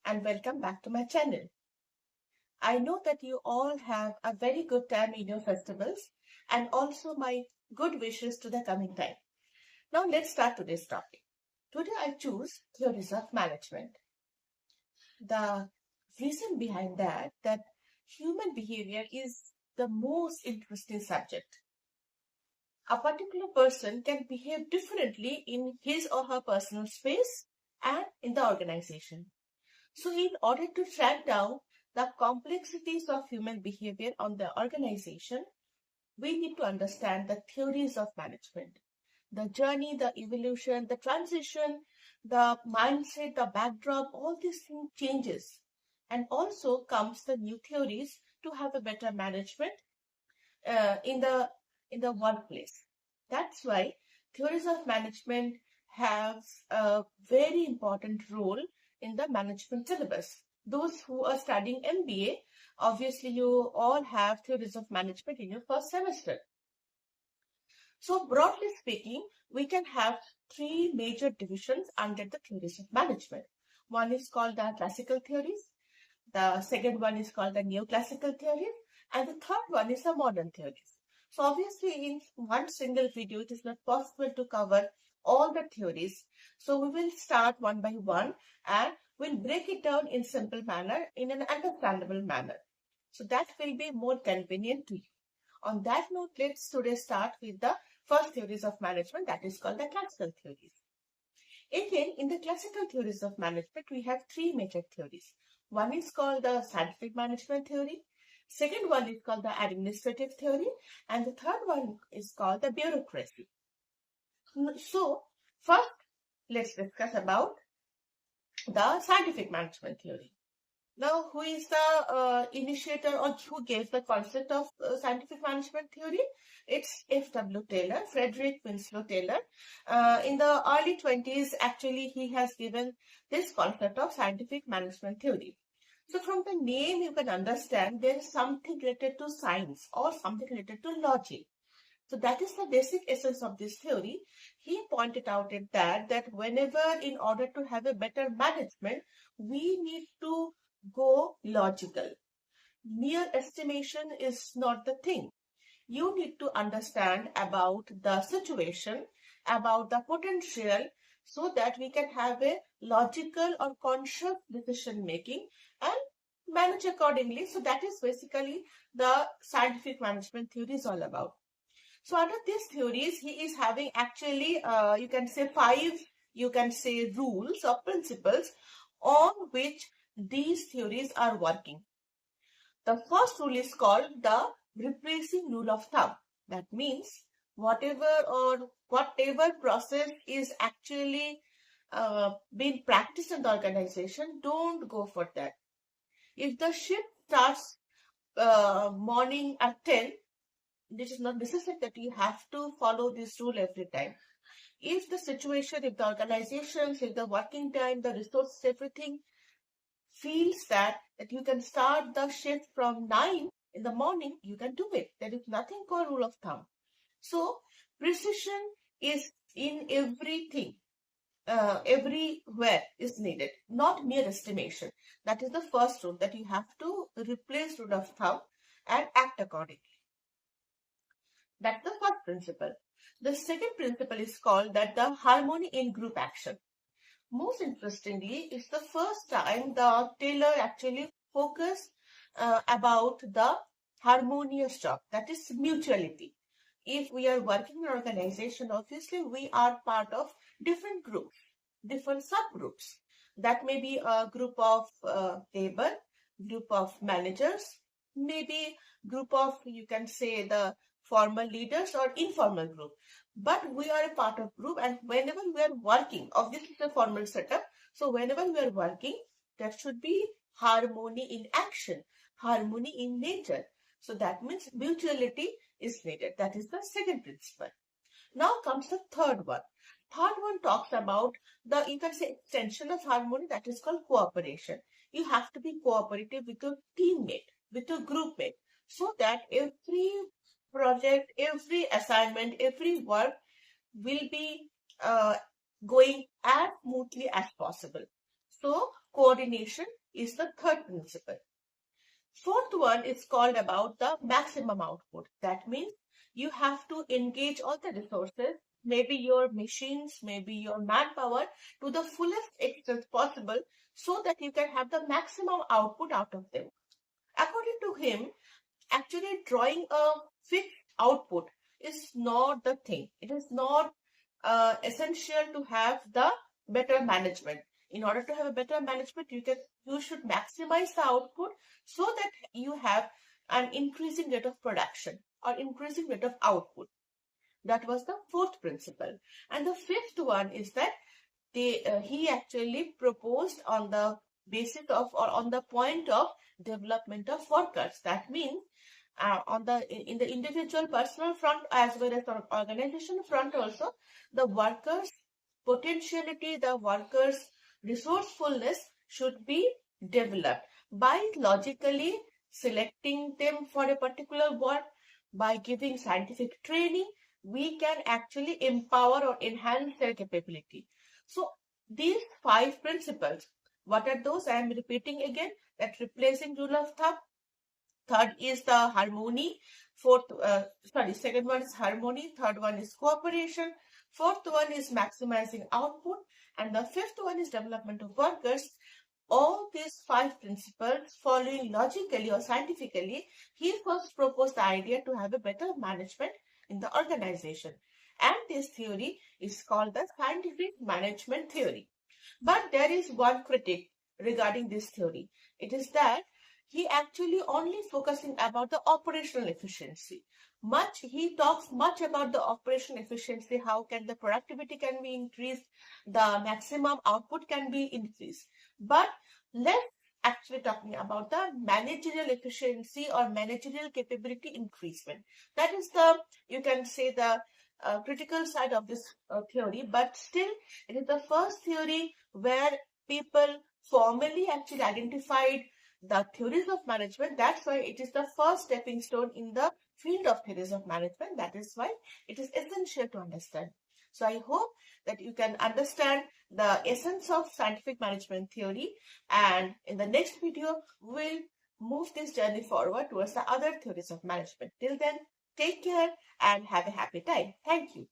and welcome back to my channel. I know that you all have a very good time in your festivals and also my good wishes to the coming time. Now let's start today's topic. Today I choose theories of management. The reason behind that human behavior is the most interesting subject. A particular person can behave differently in his or her personal space and in the organization. So in order to track down the complexities of human behavior on the organization, we need to understand the theories of management. The journey, the evolution, the transition, the mindset, the backdrop, all these things changes. And also comes the new theories to have a better management in the workplace. That's why theories of management have a very important role in the management syllabus. Those who are studying MBA, obviously you all have theories of management in your first semester. So broadly speaking, we can have three major divisions under the theories of management. One is called the classical theories. The second one is called the neoclassical theories. And the third one is the modern theories. So obviously in one single video, it is not possible to cover all the theories. So we will start one by one and we'll break it down in simple manner, in an understandable manner. So that will be more convenient to you. On that note, let's today start with the first theories of management, that is called the classical theories. Again, in the classical theories of management, we have three major theories. One is called the scientific management theory. Second one is called the administrative theory. And the third one is called the bureaucracy. So, first, let's discuss about the scientific management theory. Now, who is the initiator or who gave the concept of scientific management theory? It's F.W. Taylor, Frederick Winslow Taylor. In the early 20s, actually, he has given this concept of scientific management theory. So from the name, you can understand there is something related to science or something related to logic. So that is the basic essence of this theory. He pointed out that whenever in order to have a better management, we need to go logical. Mere estimation is not the thing. You need to understand about the situation, about the potential, so that we can have a logical or conscious decision making and manage accordingly. So that is basically the scientific management theory is all about. So under these theories, he is having actually, you can say rules or principles on which these theories are working. The first rule is called the replacing rule of thumb. That means whatever process is actually being practiced in the organization, don't go for that. If the shift starts morning at 10, this is not necessary that you have to follow this rule every time. If the situation, if the organizations, if the working time, the resources, everything feels that you can start the shift from 9 in the morning, you can do it. There is nothing called rule of thumb. So precision is in everything, everywhere is needed, not mere estimation. That is the first rule, that you have to replace rule of thumb and act accordingly. That's the first principle. The second principle is called that the harmony in group action. Most interestingly, it's the first time the Taylor actually focused about the harmonious job, that is mutuality. If we are working in an organization, obviously we are part of different groups, different subgroups. That may be a group of labor, group of managers, maybe group of, you can say, the formal leaders or informal group. But we are a part of group, and whenever we are working, obviously it's a formal setup. So whenever we are working, there should be harmony in action, harmony in nature. So that means mutuality is needed. That is the second principle. Now comes the third one. Third one talks about the, you can say, extension of harmony, that is called cooperation. You have to be cooperative with your teammate, with your group mate, so that every project, every assignment, every work will be going as smoothly as possible. So coordination is the third principle. Fourth one is called about the maximum output. That means you have to engage all the resources, maybe your machines, maybe your manpower, to the fullest extent possible so that you can have the maximum output out of them. According to him, actually drawing a fixed output is not the thing. It is not essential to have the better management. In order to have a better management, you should maximize the output so that you have an increasing rate of production or increasing rate of output. That was the fourth principle. And the fifth one is that he actually proposed on the basis of or on the point of development of workers. That means in the individual personal front as well as on organization front also, the workers' potentiality, the workers' resourcefulness should be developed by logically selecting them for a particular work. By giving scientific training, we can actually empower or enhance their capability. So these 5 principles, what are those? I am repeating again, that replacing rule of thumb. Third is the harmony. Second one is harmony. Third one is cooperation. Fourth one is maximizing output. And the fifth one is development of workers. All these 5 principles, following logically or scientifically, he first proposed the idea to have a better management in the organization. And this theory is called the scientific management theory. But there is one critique regarding this theory. It is that he actually only focusing about the operational efficiency. He talks much about the operational efficiency, how can the productivity can be increased, the maximum output can be increased. But let's actually talking about the managerial efficiency or managerial capability increasement. That is the, you can say, the critical side of this theory, but still it is the first theory where people formally actually identified the theories of management. That's why it is the first stepping stone in the field of theories of management. That is why it is essential to understand. So I hope that you can understand the essence of scientific management theory, and in the next video we'll move this journey forward towards the other theories of management. Till then, take care and have a happy time. Thank you.